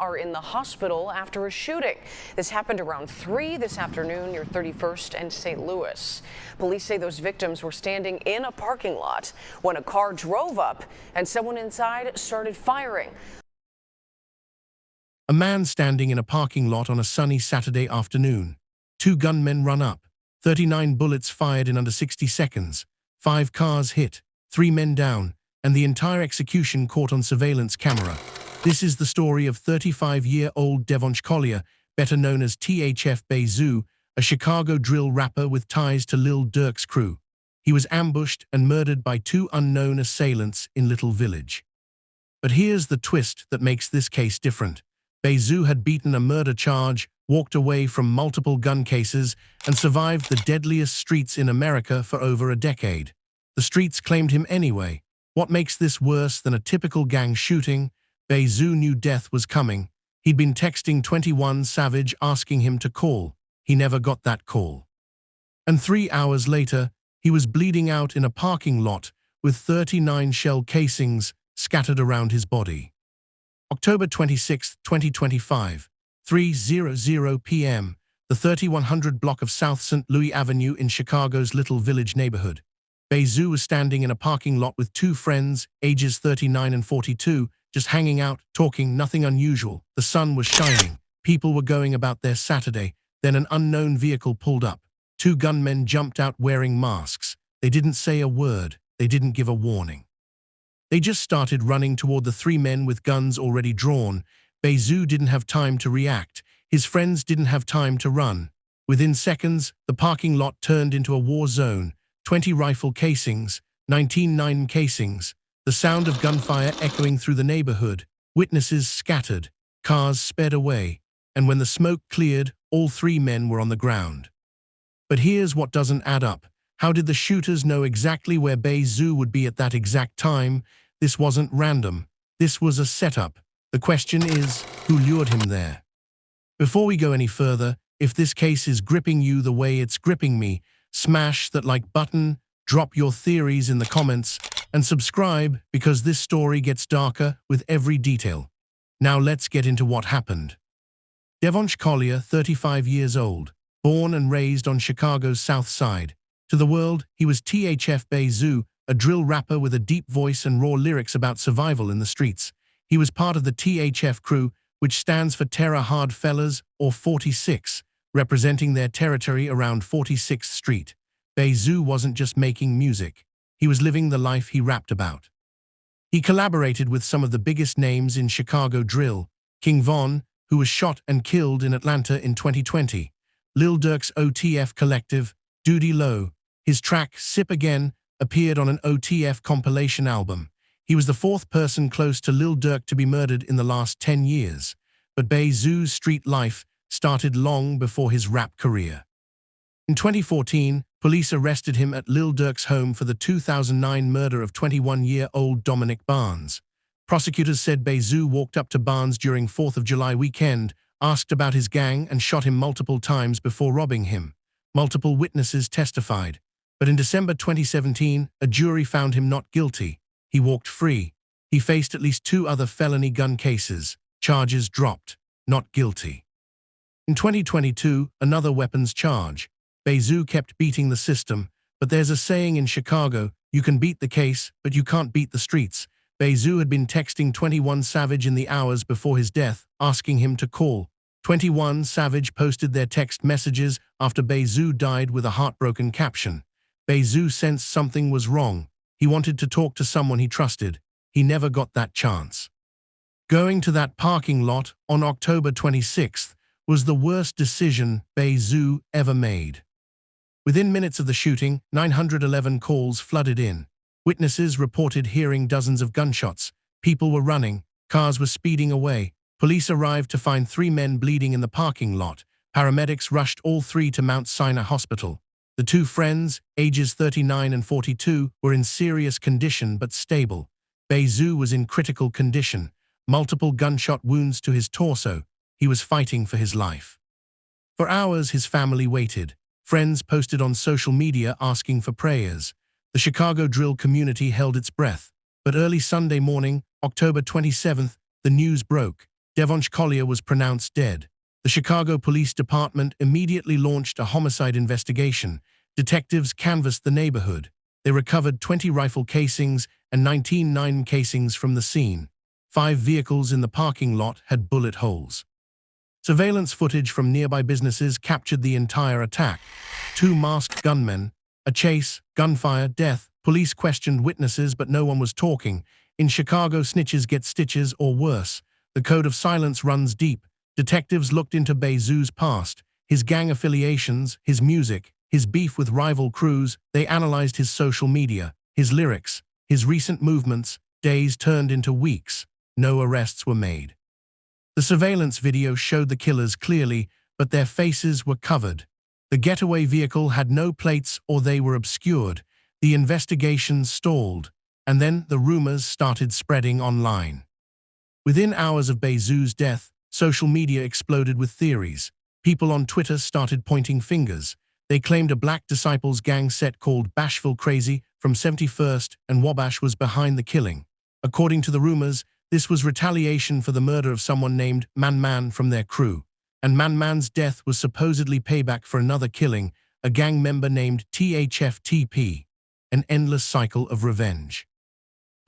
are in the hospital after a shooting. This happened around 3 this afternoon near 31st and St. Louis. Police say those victims were standing in a parking lot when a car drove up and someone inside started firing. A man standing in a parking lot on a sunny Saturday afternoon. 2 gunmen run up. 39 bullets fired in under 60 seconds. 5 cars hit. 3 men down. And the entire execution caught on surveillance camera. This is the story of 35-year-old Devonch Collier, better known as THF Bezu, a Chicago drill rapper with ties to Lil Durk's crew. He was ambushed and murdered by 2 unknown assailants in Little Village. But here's the twist that makes this case different. Bezu had beaten a murder charge, walked away from multiple gun cases, and survived the deadliest streets in America for over a decade. The streets claimed him anyway. What makes this worse than a typical gang shooting? Bezu knew death was coming. He'd been texting 21 Savage asking him to call. He never got that call. And 3 hours later, he was bleeding out in a parking lot with 39 shell casings scattered around his body. October 26, 2025, 3:00 p.m., the 3100 block of South St. Louis Avenue in Chicago's Little Village neighborhood. Bezu was standing in a parking lot with 2 friends, ages 39 and 42, just hanging out, talking, nothing unusual. The sun was shining. People were going about their Saturday. Then an unknown vehicle pulled up. 2 gunmen jumped out wearing masks. They didn't say a word. They didn't give a warning. They just started running toward the 3 men with guns already drawn. Bezu didn't have time to react. His friends didn't have time to run. Within seconds, the parking lot turned into a war zone. 20 rifle casings, 19 9 casings, the sound of gunfire echoing through the neighborhood. Witnesses scattered. Cars sped away. And when the smoke cleared, all 3 men were on the ground. But here's what doesn't add up. How did the shooters know exactly where Bezu would be at that exact time? This wasn't random. This was a setup. The question is, who lured him there? Before we go any further, if this case is gripping you the way it's gripping me, smash that like button, drop your theories in the comments, and subscribe because this story gets darker with every detail. Now let's get into what happened. Devonch Collier, 35 years old, born and raised on Chicago's South Side. To the world, he was THF Bezu, a drill rapper with a deep voice and raw lyrics about survival in the streets. He was part of the THF crew, which stands for Terror Hard Fellas, or 46, representing their territory around 46th Street. Bezu wasn't just making music. He was living the life he rapped about. He collaborated with some of the biggest names in Chicago drill. King Von, who was shot and killed in Atlanta in 2020. Lil Durk's OTF collective, Duty Low. His track, Sip Again, appeared on an OTF compilation album. He was the 4th person close to Lil Durk to be murdered in the last 10 years. But Bezu's street life started long before his rap career. In 2014, police arrested him at Lil Durk's home for the 2009 murder of 21-year-old Dominic Barnes. Prosecutors said Bezu walked up to Barnes during 4th of July weekend, asked about his gang, and shot him multiple times before robbing him. Multiple witnesses testified. But in December 2017, a jury found him not guilty. He walked free. He faced at least 2 other felony gun cases. Charges dropped. Not guilty. In 2022, another weapons charge. Bezu kept beating the system. But there's a saying in Chicago, you can beat the case, but you can't beat the streets. Bezu had been texting 21 Savage in the hours before his death, asking him to call. 21 Savage posted their text messages after Bezu died with a heartbroken caption. Bezu sensed something was wrong. He wanted to talk to someone he trusted. He never got that chance. Going to that parking lot on October 26th was the worst decision Bezu ever made. Within minutes of the shooting, 911 calls flooded in. Witnesses reported hearing dozens of gunshots. People were running. Cars were speeding away. Police arrived to find 3 men bleeding in the parking lot. Paramedics rushed all 3 to Mount Sinai Hospital. The 2 friends, ages 39 and 42, were in serious condition but stable. Bezu was in critical condition. Multiple gunshot wounds to his torso. He was fighting for his life. For hours, his family waited. Friends posted on social media asking for prayers. The Chicago drill community held its breath. But early Sunday morning, October 27th, the news broke. Devonsh Collier was pronounced dead. The Chicago Police Department immediately launched a homicide investigation. Detectives canvassed the neighborhood. They recovered 20 rifle casings and 19 9 casings from the scene. 5 vehicles in the parking lot had bullet holes. Surveillance footage from nearby businesses captured the entire attack. 2 masked gunmen, a chase, gunfire, death. Police questioned witnesses, but no one was talking. In Chicago, snitches get stitches or worse. The code of silence runs deep. Detectives looked into Bezu's past, his gang affiliations, his music, his beef with rival crews. They analyzed his social media, his lyrics, his recent movements. Days turned into weeks. No arrests were made. The surveillance video showed the killers clearly, but their faces were covered. The getaway vehicle had no plates or they were obscured. The investigation stalled, and then the rumors started spreading online. Within hours of Bezu's death, social media exploded with theories. People on Twitter started pointing fingers. They claimed a Black Disciples gang set called Bashville Crazy from 71st and Wabash was behind the killing. According to the rumors, this was retaliation for the murder of someone named Man Man from their crew. And Man Man's death was supposedly payback for another killing, a gang member named THFTP. An endless cycle of revenge.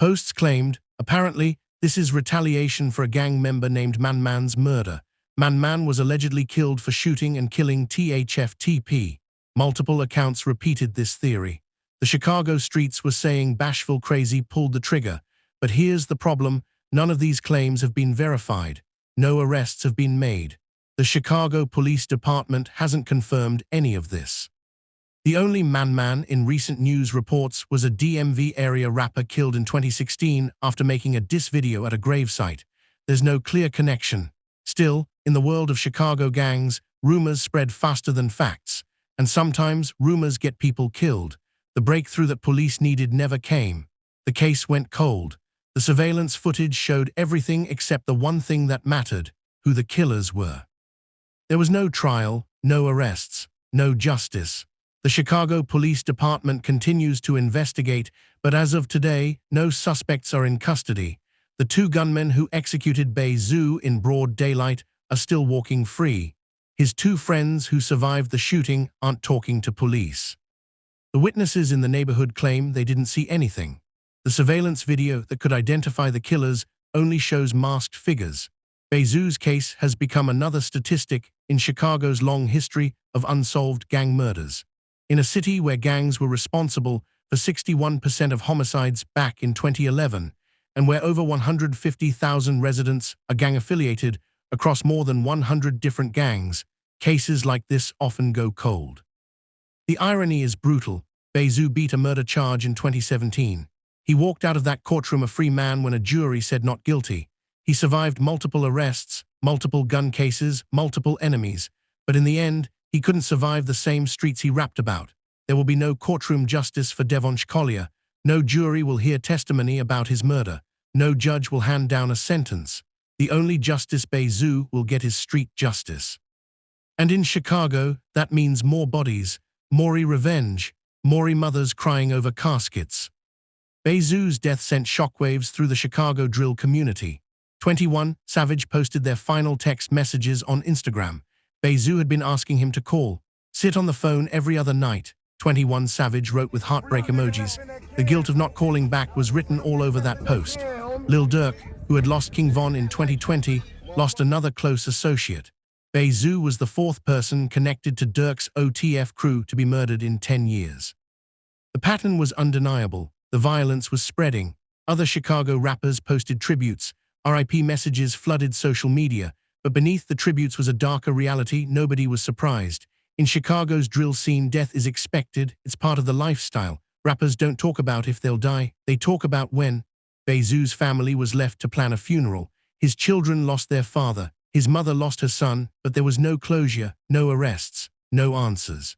Posts claimed, apparently, this is retaliation for a gang member named Man Man's murder. Man Man was allegedly killed for shooting and killing THFTP. Multiple accounts repeated this theory. The Chicago streets were saying Bashville Crazy pulled the trigger. But here's the problem, none of these claims have been verified. No arrests have been made. The Chicago Police Department hasn't confirmed any of this. The only Man Man in recent news reports was a DMV area rapper killed in 2016 after making a diss video at a gravesite. There's no clear connection. Still, in the world of Chicago gangs, rumors spread faster than facts. And sometimes, rumors get people killed. The breakthrough that police needed never came. The case went cold. The surveillance footage showed everything except the one thing that mattered, who the killers were. There was no trial, no arrests, no justice. The Chicago Police Department continues to investigate, but as of today, no suspects are in custody. The 2 gunmen who executed Bezu in broad daylight are still walking free. His 2 friends who survived the shooting aren't talking to police. The witnesses in the neighborhood claim they didn't see anything. The surveillance video that could identify the killers only shows masked figures. Bezu's case has become another statistic in Chicago's long history of unsolved gang murders. In a city where gangs were responsible for 61% of homicides back in 2011, and where over 150,000 residents are gang-affiliated across more than 100 different gangs, cases like this often go cold. The irony is brutal. Bezu beat a murder charge in 2017. He walked out of that courtroom a free man when a jury said not guilty. He survived multiple arrests, multiple gun cases, multiple enemies, but in the end, he couldn't survive the same streets he rapped about. There will be no courtroom justice for Devonsh Collier. No jury will hear testimony about his murder. No judge will hand down a sentence. The only justice Bezu will get is street justice. And in Chicago, that means more bodies, more revenge, more mothers crying over caskets. Bezu's death sent shockwaves through the Chicago drill community. 21 Savage posted their final text messages on Instagram. Bezu had been asking him to call, sit on the phone every other night. 21 Savage wrote with heartbreak emojis. The guilt of not calling back was written all over that post. Lil Durk, who had lost King Von in 2020, lost another close associate. Bezu was the 4th person connected to Durk's OTF crew to be murdered in 10 years. The pattern was undeniable. The violence was spreading. Other Chicago rappers posted tributes. RIP messages flooded social media. But beneath the tributes was a darker reality. Nobody was surprised. In Chicago's drill scene, death is expected. It's part of the lifestyle. Rappers don't talk about if they'll die. They talk about when. Bezu's family was left to plan a funeral. His children lost their father. His mother lost her son, but there was no closure, no arrests, no answers.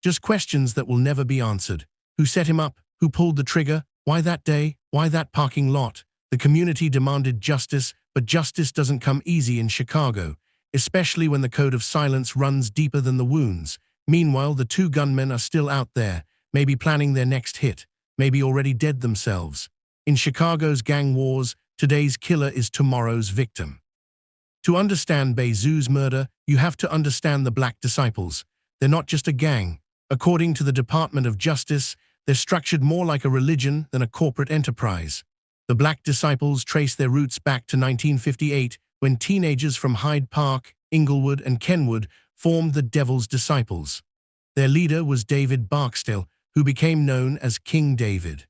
Just questions that will never be answered. Who set him up? Who pulled the trigger? Why that day? Why that parking lot? The community demanded justice, but justice doesn't come easy in Chicago, especially when the code of silence runs deeper than the wounds. Meanwhile, the 2 gunmen are still out there, maybe planning their next hit, maybe already dead themselves. In Chicago's gang wars, today's killer is tomorrow's victim. To understand Bezu's murder, you have to understand the Black Disciples. They're not just a gang. According to the Department of Justice, they're structured more like a religion than a corporate enterprise. The Black Disciples trace their roots back to 1958, when teenagers from Hyde Park, Inglewood, and Kenwood formed the Devil's Disciples. Their leader was David Barksdale, who became known as King David.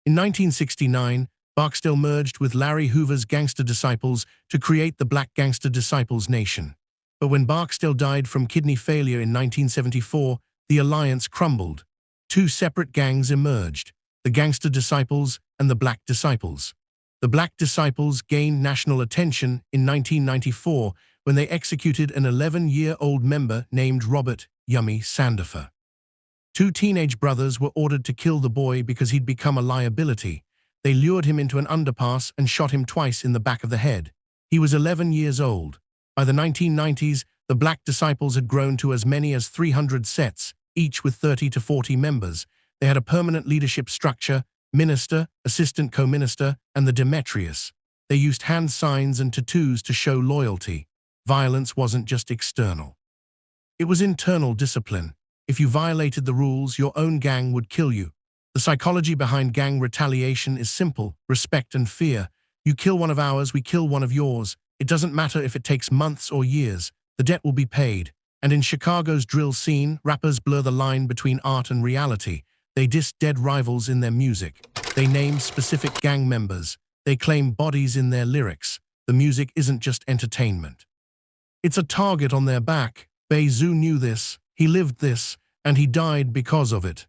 In 1969, Barksdale merged with Larry Hoover's Gangster Disciples to create the Black Gangster Disciples Nation. But when Barksdale died from kidney failure in 1974, the alliance crumbled. Two separate gangs emerged, the Gangster Disciples and the Black Disciples. The Black Disciples gained national attention in 1994 when they executed an 11-year-old member named Robert "Yummy" Sandifer. Two teenage brothers were ordered to kill the boy because he'd become a liability. They lured him into an underpass and shot him twice in the back of the head. He was 11 years old. By the 1990s, the Black Disciples had grown to as many as 300 sets, each with 30 to 40 members. They had a permanent leadership structure: minister, assistant co-minister, and the Demetrius. They used hand signs and tattoos to show loyalty. Violence wasn't just external. It was internal discipline. If you violated the rules, your own gang would kill you. The psychology behind gang retaliation is simple: respect and fear. You kill one of ours, we kill one of yours. It doesn't matter if it takes months or years. The debt will be paid. And in Chicago's drill scene, rappers blur the line between art and reality. They diss dead rivals in their music. They name specific gang members. They claim bodies in their lyrics. The music isn't just entertainment. It's a target on their back. Bezu knew this. He lived this, and he died because of it.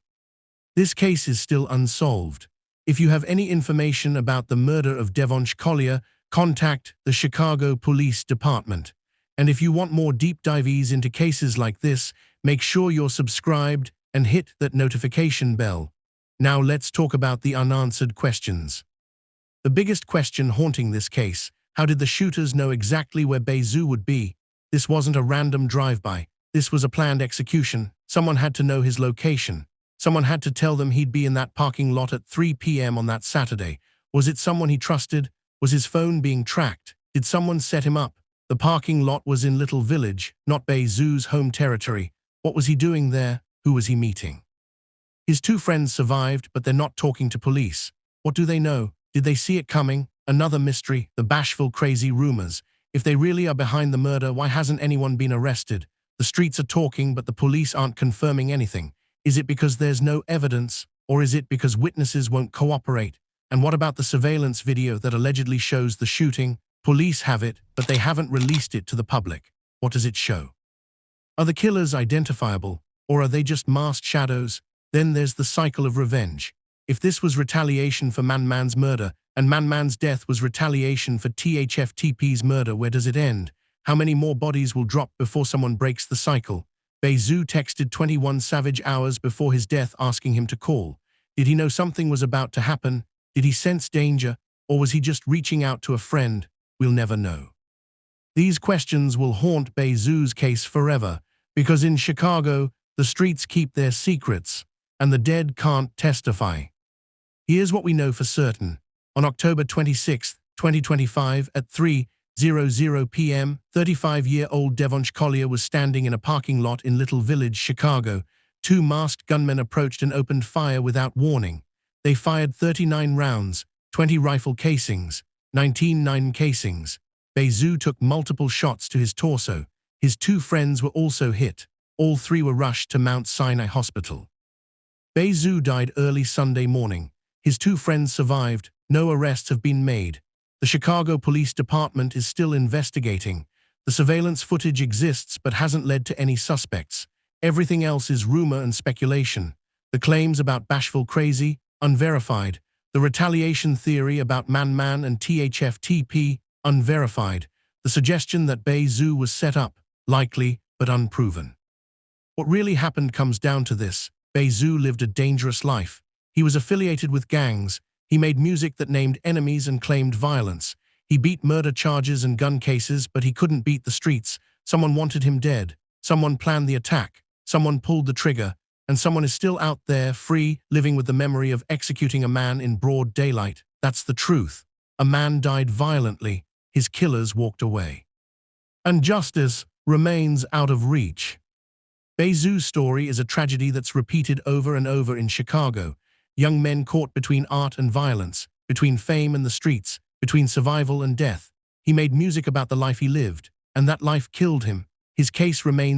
This case is still unsolved. If you have any information about the murder of Devonsh Collier, contact the Chicago Police Department. And if you want more deep dives into cases like this, make sure you're subscribed and hit that notification bell. Now let's talk about the unanswered questions. The biggest question haunting this case: how did the shooters know exactly where Bezu would be? This wasn't a random drive-by. This was a planned execution. Someone had to know his location. Someone had to tell them he'd be in that parking lot at 3 p.m. on that Saturday. Was it someone he trusted? Was his phone being tracked? Did someone set him up? The parking lot was in Little Village, not Bezu's home territory. What was he doing there? Who was he meeting? His two friends survived, but they're not talking to police. What do they know? Did they see it coming? Another mystery: the bashful, crazy rumors. If they really are behind the murder, why hasn't anyone been arrested? The streets are talking, but the police aren't confirming anything. Is it because there's no evidence, or is it because witnesses won't cooperate? And what about the surveillance video that allegedly shows the shooting? Police have it, but they haven't released it to the public. What does it show? Are the killers identifiable, or are they just masked shadows? Then there's the cycle of revenge. If this was retaliation for Man-Man's murder, and Man-Man's death was retaliation for THFTP's murder, where does it end? How many more bodies will drop before someone breaks the cycle? Bezu texted 21 Savage hours before his death asking him to call. Did he know something was about to happen? Did he sense danger? Or was he just reaching out to a friend? We'll never know. These questions will haunt Bezu's case forever, because in Chicago, the streets keep their secrets, and the dead can't testify. Here's what we know for certain. On October 26, 2025, at 3:00 p.m., 35-year-old Devonsh Collier was standing in a parking lot in Little Village, Chicago. Two masked gunmen approached and opened fire without warning. They fired 39 rounds, 20 rifle casings, 19 9 casings. Bezu took multiple shots to his torso. His two friends were also hit. All three were rushed to Mount Sinai Hospital. Bezu died early Sunday morning. His two friends survived. No arrests have been made. The Chicago Police Department is still investigating. The surveillance footage exists but hasn't led to any suspects. Everything else is rumor and speculation. The claims about bashful crazy, unverified. The retaliation theory about Man-Man and THFTP, unverified. The suggestion that Bezu was set up, likely but unproven. What really happened comes down to this: Bezu lived a dangerous life. He was affiliated with gangs. He made music that named enemies and claimed violence. He beat murder charges and gun cases, but he couldn't beat the streets. Someone wanted him dead. Someone planned the attack. Someone pulled the trigger. And someone is still out there, free, living with the memory of executing a man in broad daylight. That's the truth. A man died violently. His killers walked away. and justice remains out of reach. Bezu's story is a tragedy that's repeated over and over in Chicago. Young men caught between art and violence, between fame and the streets, between survival and death. He made music about the life he lived, and that life killed him. His case remains